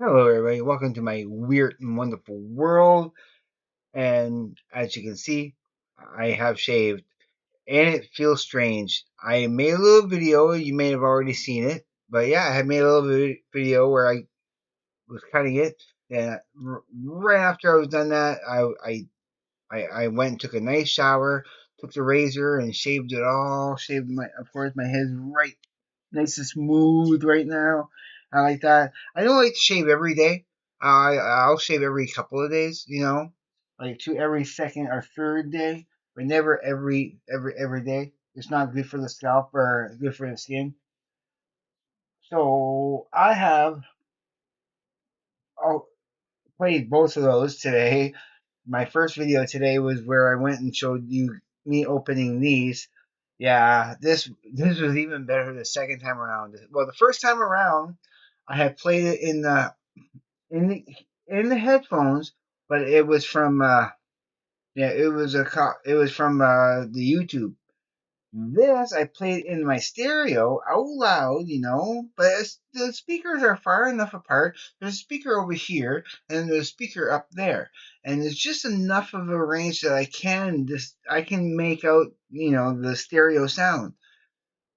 Hello, everybody. Welcome to my weird and wonderful world. And as you can see, I have shaved, and it feels strange. I made a little video. You may have already seen it, but yeah, I had made a little video where I was cutting it. And right after I was done that, I went and took a nice shower, took the razor and shaved it all. Shaved my, of course, my head's right nice and smooth right now. I like that. I don't like to shave every day. I'll shave every couple of days, like two every second or third day, but never every day. It's not good for the scalp or good for the skin. So I have I'll played both of those today. My first video today was where I went and showed you me opening these. Yeah, this was even better the second time around. Well, the first time around, I had played it in the in the headphones, but it was from it was from the YouTube. This I played in my stereo out loud, but the speakers are far enough apart. There's a speaker over here and there's a speaker up there, and it's just enough of a range that I can make out, the stereo sound.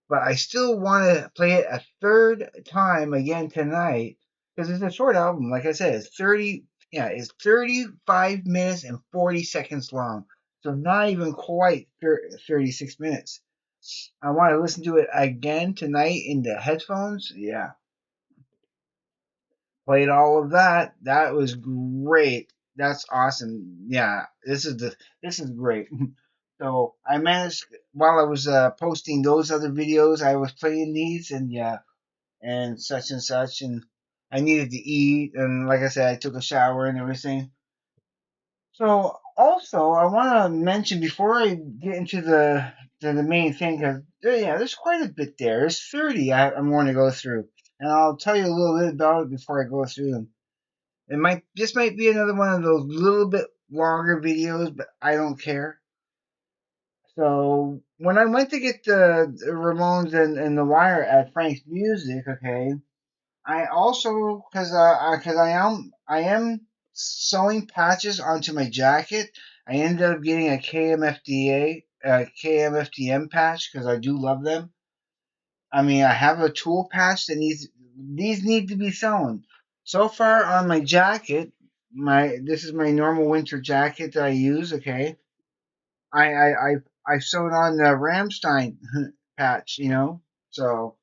But I still want to play it a third time again tonight because it's a short album. Like I said, it's 35 minutes and 40 seconds long. So not even quite 36 minutes. I want to listen to it again tonight in the headphones. Yeah, played all of that. That was great. That's awesome. Yeah, this is great. So I managed while I was posting those other videos, I was playing these and yeah, and such, and I needed to eat, and like I said, I took a shower and everything. So also, I want to mention before I get into the main thing, because yeah, there's quite a bit there. There's 30 I'm going to go through, and I'll tell you a little bit about it before I go through them. This might be another one of those little bit longer videos, but I don't care. So when I went to get the Ramones and the Wire at Frank's Music, okay, I also because I am sewing patches onto my jacket. I ended up getting a KMFDM patch because I do love them. I mean, I have a tool patch that these need to be sewn. So far on my jacket, my this is my normal winter jacket that I use. Okay, I I I, I sewed on the Ramstein patch. So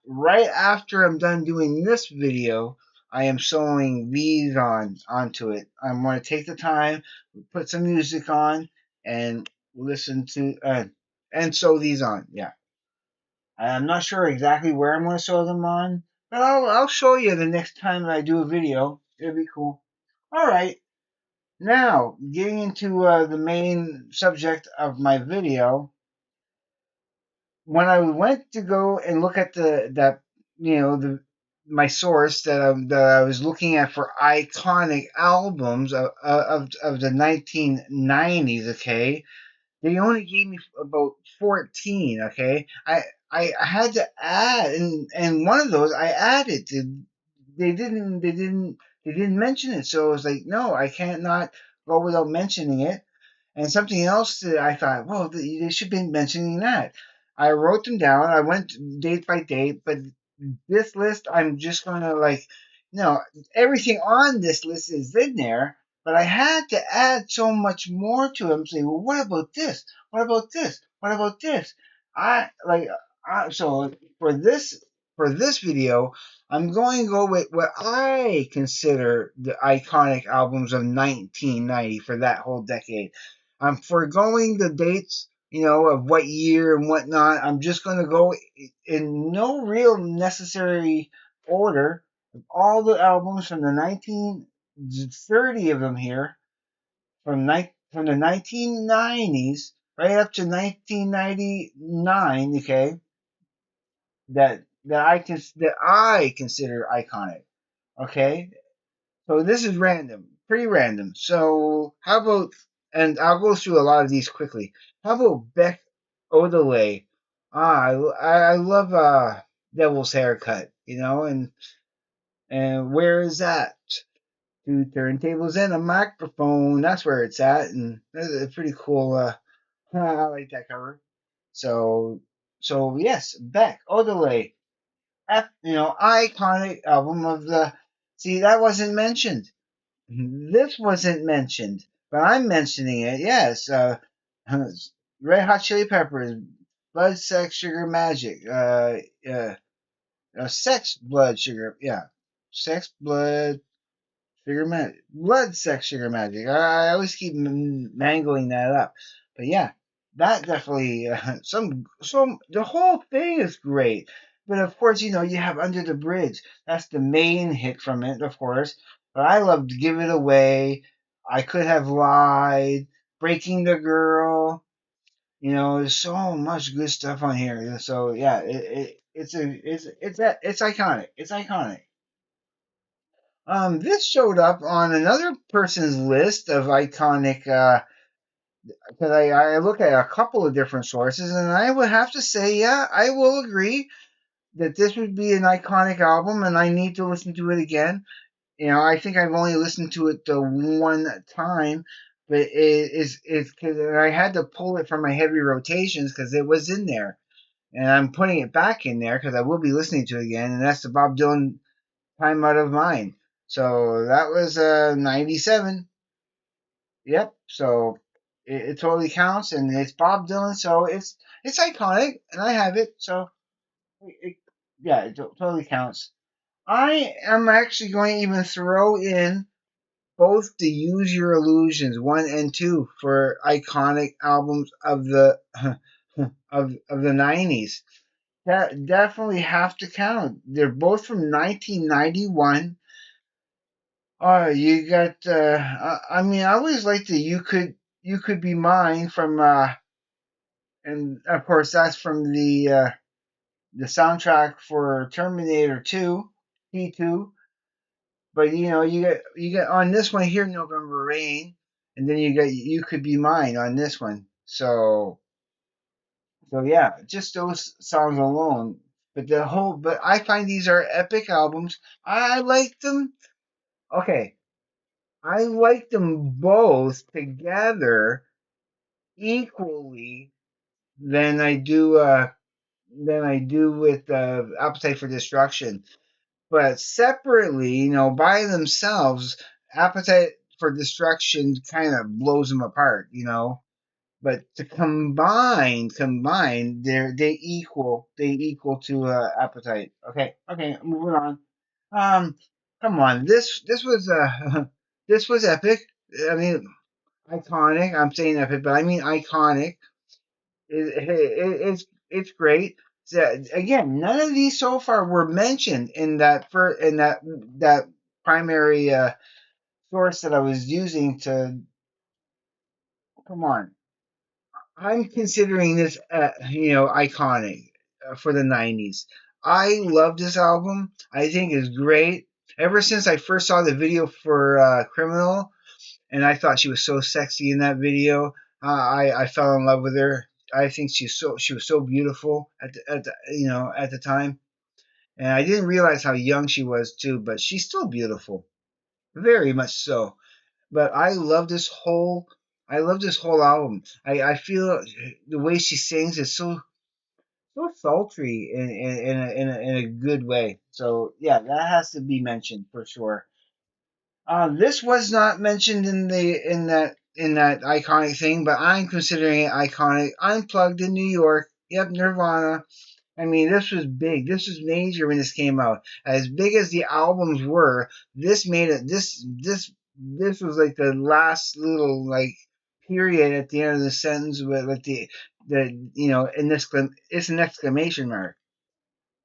right after I'm done doing this video, I am sewing these onto it. I'm going to take the time, put some music on, and listen to and sew these on. Yeah, I'm not sure exactly where I'm going to sew them on, but I'll show you the next time that I do a video. It'll be cool. All right, now getting into the main subject of my video. When I went to go and look at the my source that I was looking at for iconic albums of the 1990s, okay, they only gave me about 14, okay. I had to add, and one of those I added. They didn't mention it, so I was like, no, I can't not go without mentioning it. And something else that I thought, well, they should be mentioning that. I wrote them down. I went date by date, but this list, I'm just going to everything on this list is in there, but I had to add so much more to them. Say, well, what about this? What about this? What about this? I like, so for this video, I'm going to go with what I consider the iconic albums of 1990 for that whole decade. I'm foregoing the dates, of what year and whatnot. I'm just going to go in no real necessary order of all the albums from the 1930 of them here from the 1990s right up to 1999. Okay, that I consider iconic. Okay, so this is random, pretty random. So how about, and I'll go through a lot of these quickly. How about Beck Odelay? I love. Devil's Haircut, and where is that? Two turntables and a microphone. That's where it's at, and that's a pretty cool. I like that cover. So, so yes, Beck Odelay, iconic album of the. See, that wasn't mentioned. This wasn't mentioned, but I'm mentioning it. Yes, Red Hot Chili Peppers, Blood, Sex, Sugar, Magic. Uh, Sex, Blood, Sugar. Yeah, Sex, Blood, Sugar Magic. Blood, Sex, Sugar, Magic. I always keep mangling that up, but yeah, that definitely some. The whole thing is great, but of course, you have Under the Bridge. That's the main hit from it, of course. But I loved Give It Away. I Could Have Lied. Breaking the Girl. There's so much good stuff on here. So yeah, it's iconic. It's iconic. This showed up on another person's list of iconic. Because I look at a couple of different sources, and I would have to say, yeah, I will agree that this would be an iconic album, and I need to listen to it again. I think I've only listened to it the one time, but it's because I had to pull it from my heavy rotations because it was in there, and I'm putting it back in there because I will be listening to it again, and that's the Bob Dylan Time Out of Mind. So that was 97. Yep. So it totally counts, and it's Bob Dylan, so it's iconic, and I have it. So it, yeah, it totally counts. I am actually going to even throw in both the Use Your Illusions 1 and 2 for iconic albums of the of the 90s. That definitely have to count. They're both from 1991. Oh, you got. I mean, I always liked the "You Could Be Mine" from, and of course that's from the soundtrack for Terminator 2, T2. But you get on this one here, November Rain, and then you got "You Could Be Mine" on this one. So yeah, just those songs alone. But I find these are epic albums. I like them. Okay, I like them both together equally than I do with Appetite for Destruction. But separately, by themselves, Appetite for Destruction kind of blows them apart. But to combine, they equal to Appetite. Okay, moving on. Um, Come on, this was this was epic. I mean, iconic. I'm saying epic, but I mean iconic. It's great. So, again, none of these so far were mentioned in that primary source that I was using to. Come on, I'm considering this iconic for the '90s. I love this album. I think it's great. Ever since I first saw the video for "Criminal," and I thought she was so sexy in that video. I fell in love with her. I think she was so beautiful at the time, and I didn't realize how young she was too. But she's still beautiful, very much so. But I love this whole album. I feel the way she sings is so sultry in a good way. So yeah, that has to be mentioned for sure. This was not mentioned in that iconic thing, but I'm considering it iconic. Unplugged in New York. Yep, Nirvana. I mean, this was big. This was major when this came out. As big as the albums were, this made it. This was like the last little like period at the end of the sentence with like the it's an exclamation mark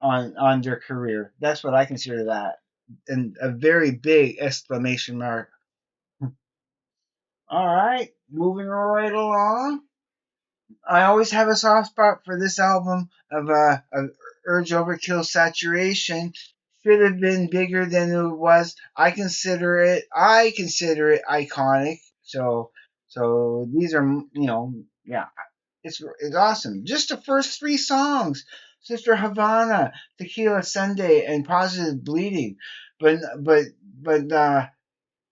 on their career. That's what I consider that, and a very big exclamation mark. All right, moving right along. I always have a soft spot for this album of Urge Overkill Saturation. Should have been bigger than it was. I consider it iconic. So these are yeah, it's awesome. Just the first three songs. Sister Havana, Tequila Sunday, and Positive Bleeding. But but but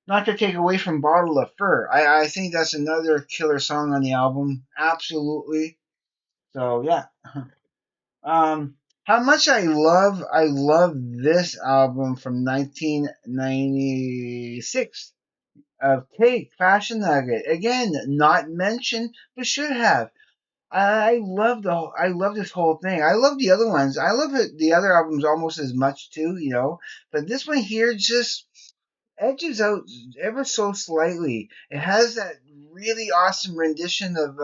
not to take away from Bottle of Fur, I think that's another killer song on the album. Absolutely. So yeah. How much I love this album from 1996 of Cake Fashion Nugget. Again, not mentioned, but should have. I love this whole thing. I love the other ones. I love the other albums almost as much too, But this one here just edges out ever so slightly. It has that really awesome rendition of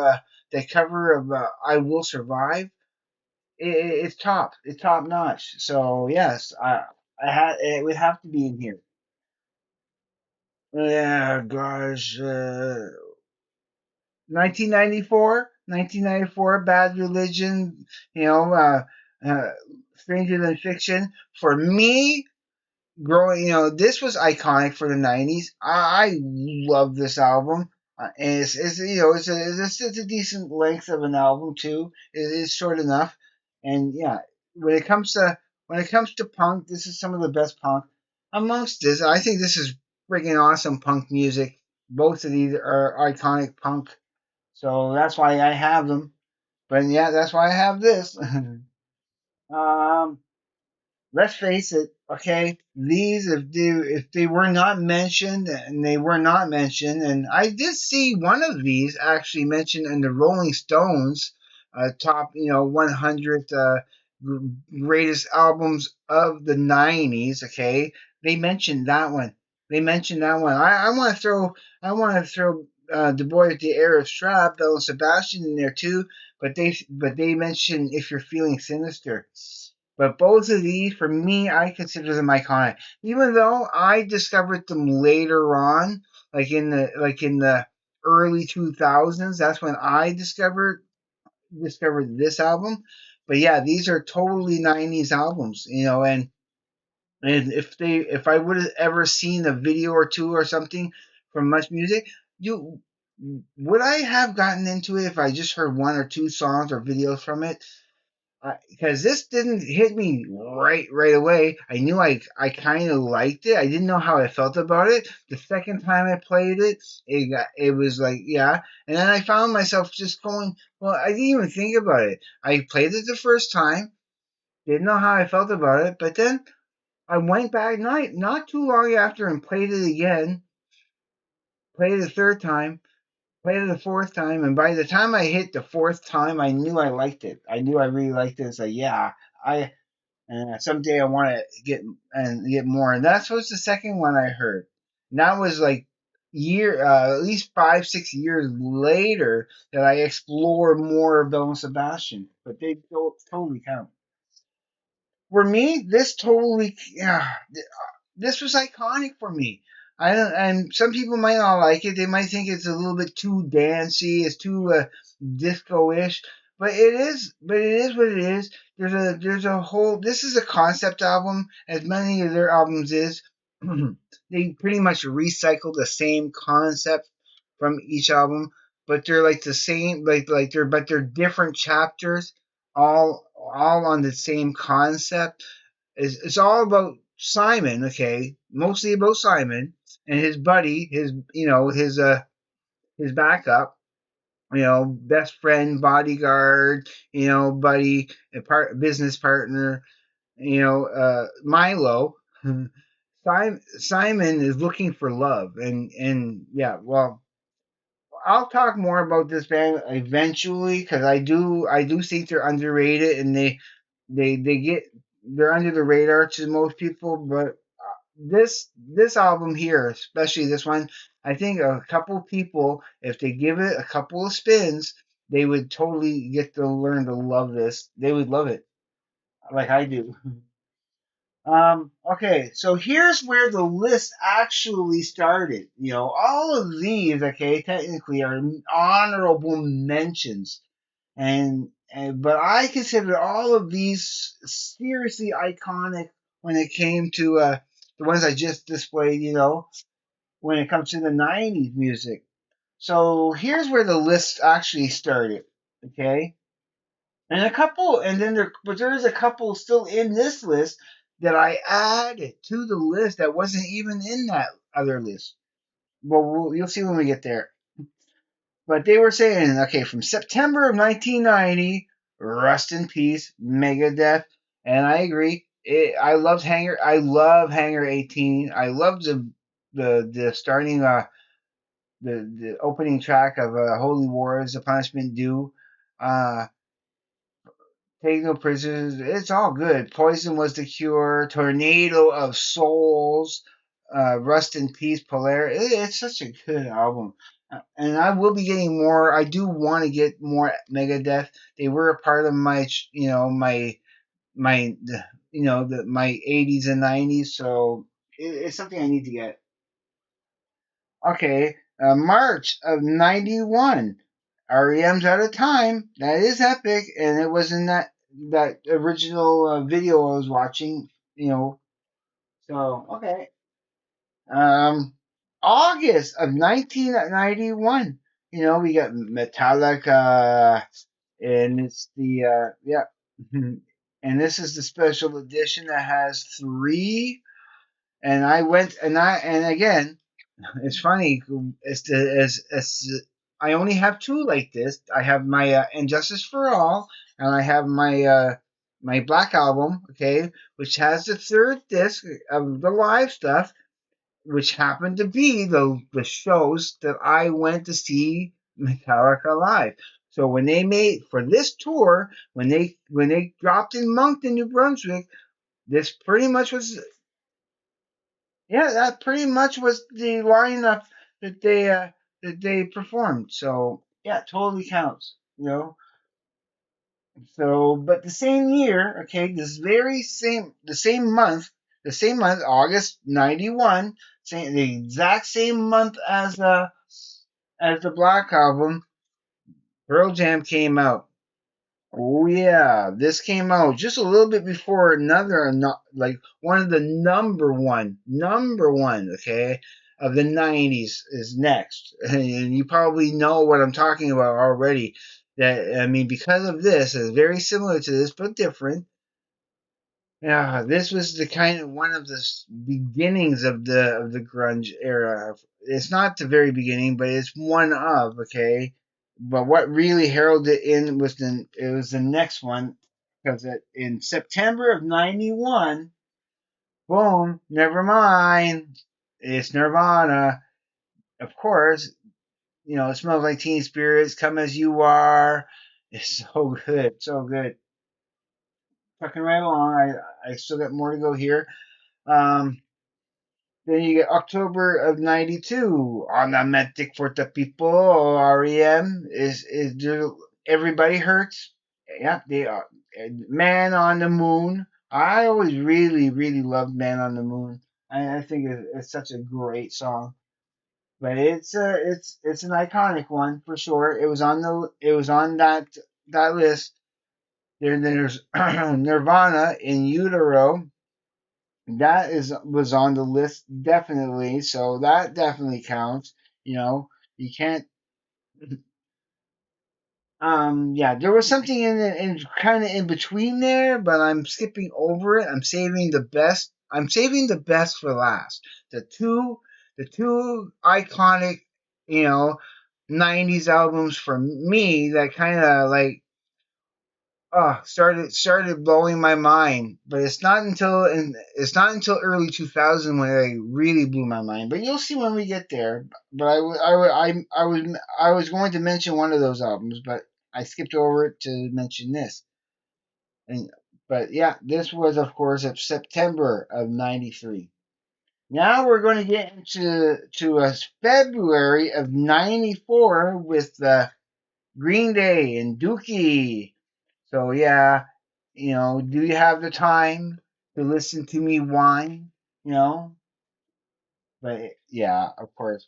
the cover of "I Will Survive." It's top. It's top notch. So yes, it would have to be in here. Yeah, gosh. 1994, Bad Religion, you know, uh, uh, Stranger Than Fiction. For me, growing, this was iconic for the '90s. I love this album. And it's it's a decent length of an album too. It is short enough, and yeah, when it comes to punk, this is some of the best punk amongst this. I think this is freaking awesome punk music. Both of these are iconic punk, so that's why I have them. But yeah, that's why I have this. um, let's face it, okay? These, if they were not mentioned, and they were not mentioned, and I did see one of these actually mentioned in the Rolling Stones top, 100 greatest albums of the '90s. Okay, they mentioned that one. They mentioned that one. I want to throw the boy with the Arab strap, Bell and Sebastian, in there too. But they mentioned if you're feeling sinister. But both of these, for me, I consider them iconic. Even though I discovered them later on, like in the early 2000s, that's when I discovered this album. But yeah, these are totally '90s albums, and if I would have ever seen a video or two or something from Much Music, you would I have gotten into it if I just heard one or two songs or videos from it? Because this didn't hit me right away. I knew I kind of liked it. I didn't know how I felt about it. The second time I played it, it was like, yeah. And then I found myself just going, well, I didn't even think about it. I played it the first time, didn't know how I felt about it, but then I went back not too long after and played it again, played it a third time, played it a fourth time, and by the time I hit the fourth time, I knew I liked it. I knew I really liked it. It's like, yeah, I someday I want to get more. And that was the second one I heard. And that was like at least 5 6 years later that I explored more of Bell and Sebastian. But they don't totally count. For me, this totally, yeah, this was iconic for me. I don't, and some people might not like it. They might think it's a little bit too dancey, it's too disco-ish. But it is what it is. There's a whole. This is a concept album, as many of their albums is. They pretty much recycle the same concept from each album, but they're like the same, they're different chapters, all on the same concept. It's all about Simon, okay, mostly about Simon and his buddy, his backup, best friend, bodyguard, buddy, business partner, Milo. Simon is looking for love, and yeah, well, I'll talk more about this band eventually because I do think they're underrated, and they're under the radar to most people. But this album here, especially this one, I think a couple people, if they give it a couple of spins, they would totally get to learn to love this. They would love it like I do. Okay, so here's where the list actually started. All of these, okay, technically are honorable mentions, but I consider all of these seriously iconic when it came to the ones I just displayed. When it comes to the '90s music. So here's where the list actually started. Okay, And a couple, and then but there is a couple still in this list that I added to the list that wasn't even in that other list. Well, you'll see when we get there. But they were saying, okay, from September of 1990, Rust in Peace, Megadeth, and I agree. I loved Hangar. I love Hangar 18. I love the starting the opening track of Holy Wars, The Punishment Due. Uh, Take No Prisoners. It's all good. Poison Was the Cure. Tornado of Souls. Rust in Peace. It's such a good album. And I will be getting more. I do want to get more Megadeth. They were a part of my, my, my 80s and 90s. So it's something I need to get. Okay, March of '91. REM's Out of Time. That is epic, and it was in that original video I was watching. You know, so okay. Um, August of 1991. We got Metallica, and it's the yeah, and this is the special edition that has three. And I went and again, it's funny. As I only have two like this. I have my Injustice for All, and I have my Black Album, okay, which has the third disc of the live stuff, which happened to be the shows that I went to see Metallica live. So when they made for this tour, when they dropped in Moncton, New Brunswick, this pretty much was yeah, that pretty much was the lineup that they performed. So yeah, totally counts. So, but the same year, okay, the same month, August '91, the exact same month as the Black Album, Pearl Jam came out. Oh yeah, this came out just a little bit before another, like one of the number one, okay, of the '90s is next, and you probably know what I'm talking about already. That I mean, because of this, is very similar to this but different. Yeah, this was the kind of one of the beginnings of the grunge era. It's not the very beginning, but it's one of okay. But what really heralded it in was the next one because in September of '91, boom, never mind, it's Nirvana. Of course, it smells like Teen Spirits. Come as You Are. It's so good, so good. Fucking right along. I still got more to go here. Um, Then you get October of '92. Ornamentic for the People. REM Everybody Hurts. Yeah, they are. Man on the Moon. I always really, really loved Man on the Moon. I think it's such a great song. But it's an iconic one for sure. It was on that list. There's Nirvana in Utero. That is was on the list definitely, so that definitely counts. You can't. Yeah, there was something in kind of in between there, but I'm skipping over it. I'm saving the best. I'm saving the best for last. The two iconic, you know, '90s albums for me that kind of like started blowing my mind, but it's not until early 2000 when it really blew my mind. But you'll see when we get there. But I was going to mention one of those albums, but I skipped over it to mention this. And but yeah, this was of course of September of '93. Now we're going to get into February of '94 with Green Day and Dookie. So yeah, do you have the time to listen to me whine? You know, but yeah, of course.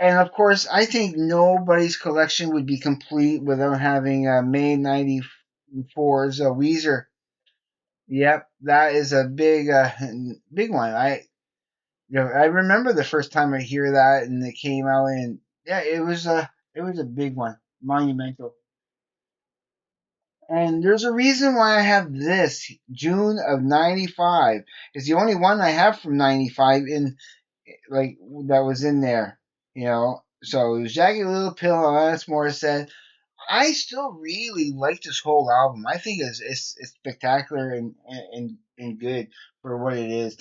And of course, I think nobody's collection would be complete without having May '94's Weezer. Yep, that is a big one. I remember the first time I hear that and it came out, and yeah, it was a big one, monumental. And there's a reason why I have this June of '95. It's the only one I have from '95 in like that was in there. So it was Jagged Little Pill and Alanis Morissette. I still really like this whole album. I think it's spectacular and good for what it is.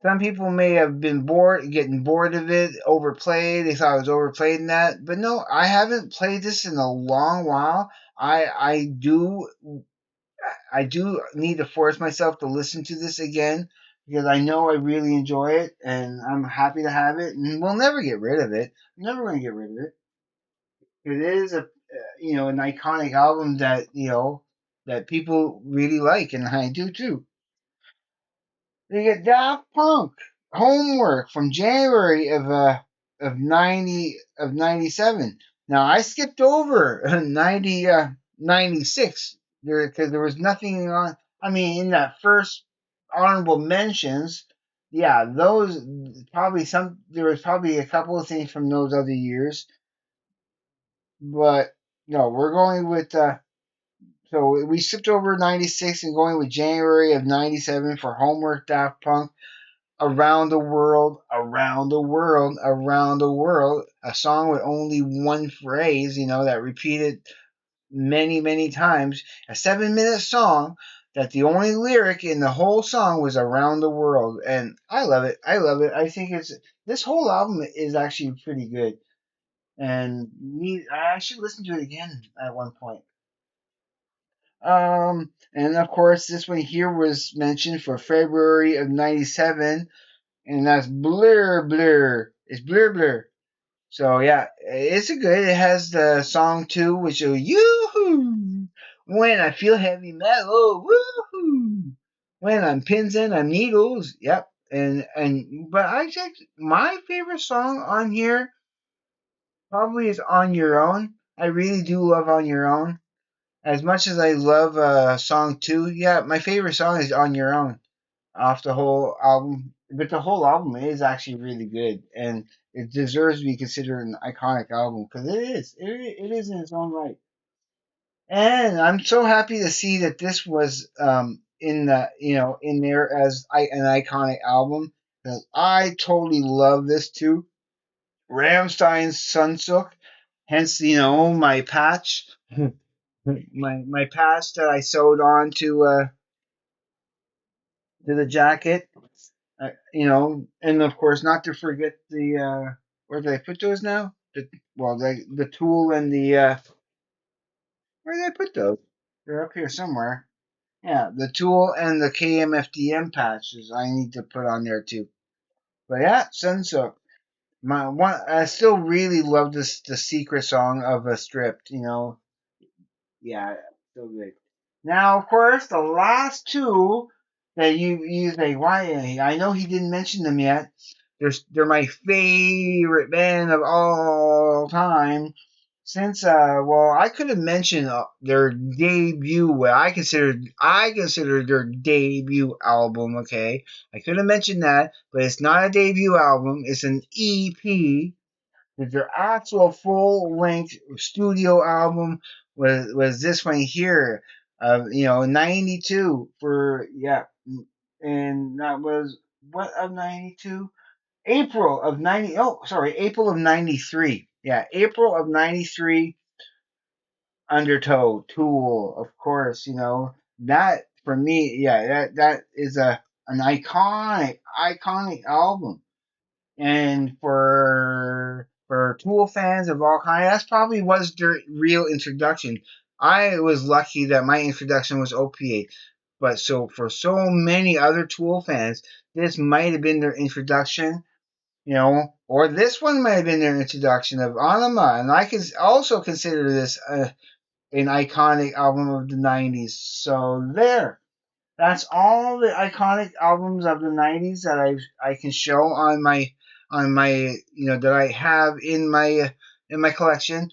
Some people may have been getting bored of it, overplayed. They thought it was overplayed in that, but no, I haven't played this in a long while. I do need to force myself to listen to this again because I know I really enjoy it and I'm happy to have it, and we'll never get rid of it. I'm never going to get rid of it. It is an iconic album that that people really like, and I do too. They get Daft Punk Homework from January of '97. Now I skipped over 96 there because there was nothing on. I mean, in that first honorable mentions, yeah, those probably some. There was probably a couple of things from those other years, but no, we're going with. So we skipped over 96 and going with January of '97 for Homework Daft Punk. Around the world, around the world, around the world. A song with only one phrase, that repeated many, many times. A 7-minute song that the only lyric in the whole song was around the world. And I love it. I love it. I think this whole album is actually pretty good. And I should listen to it again at one point. And of course, this one here was mentioned for February of '97, and that's Blur Blur. It's Blur Blur. So yeah, it's a good. It has the song too, which is yoo-hoo. When I feel heavy metal, woohoo. When I'm pins and I'm needles, yep. But I think my favorite song on here probably is On Your Own. I really do love On Your Own. As much as I love song two, yeah, my favorite song is On Your Own off the whole album. But the whole album is actually really good, and it deserves to be considered an iconic album because it is. It is in its own right. And I'm so happy to see that this was in there as an iconic album because I totally love this too. Rammstein's Sunsook, hence my patch, my patch that I sewed on to the jacket. And of course, not to forget the where did I put those now? The tool and the where did I put those? They're up here somewhere. Yeah, the tool and the KMFDM patches I need to put on there too. But yeah, Sunsook. My one, I still really love the secret song of a stripped. Yeah, so good. Now, of course, the last two that you say, why? I know he didn't mention them yet. They're my favorite band of all time. Since I could have mentioned their debut. What I consider their debut album. Okay, I could have mentioned that, but it's not a debut album. It's an EP. Their actual full length studio album was this one here, '92 for yeah, and that was what of '92? April of '90. Oh, sorry, April of '93. Yeah, April of '93. Undertow, Tool, of course. That for me. Yeah, that is an iconic album. And for Tool fans of all kinds, that's probably was their real introduction. I was lucky that my introduction was Opiate, but for so many other Tool fans, this might have been their introduction, or this one might have been their introduction of Anima, and I can also consider this an iconic album of the '90s. So there. That's all the iconic albums of the '90s that I can show on my that I have in my collection.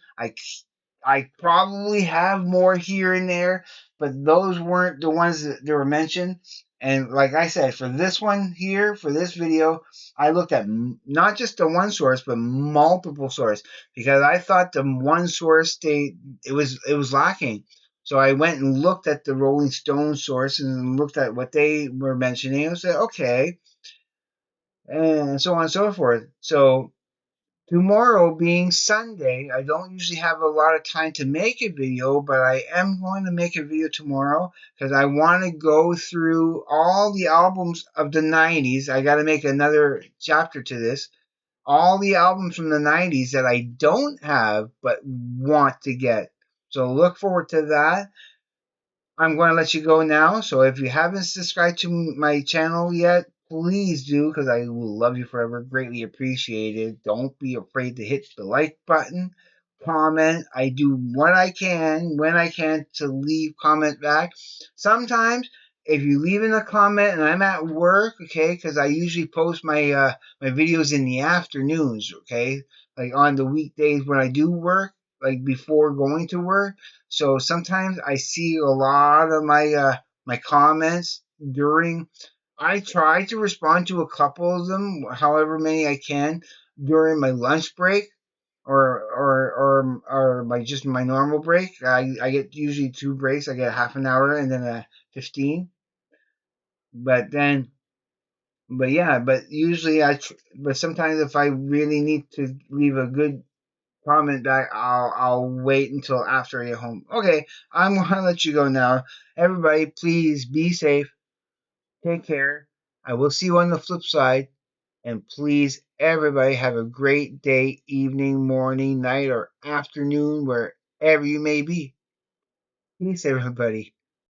I probably have more here and there, but those weren't the ones that were mentioned. And like I said, for this one here, for this video, I looked at not just the one source, but multiple sources because I thought the one source it was lacking. So I went and looked at the Rolling Stone source and looked at what they were mentioning and said, okay, and so on and so forth. So tomorrow being Sunday, I don't usually have a lot of time to make a video, but I am going to make a video tomorrow because I want to go through all the albums of the 90s. I got to make another chapter to this. All the albums from the 90s that I don't have but want to get. So look forward to that. I'm going to let you go now. So if you haven't subscribed to my channel yet, please do because I will love you forever. Greatly appreciated. Don't be afraid to hit the like button, comment. I do what I can when I can to leave comment back. Sometimes if you leave in a comment and I'm at work, okay, because I usually post my videos in the afternoons, okay, like on the weekdays when I do work, like before going to work. So sometimes I see a lot of my comments during. I try to respond to a couple of them, however many I can, during my lunch break or my just my normal break. I get usually two breaks. I get half an hour and then a 15. But then, but yeah, but usually but sometimes if I really need to leave a good comment back, I'll wait until after I get home. Okay, I'm gonna let you go now. Everybody, please be safe. Take care. I will see you on the flip side. And please, everybody, have a great day, evening, morning, night, or afternoon, wherever you may be. Peace, everybody.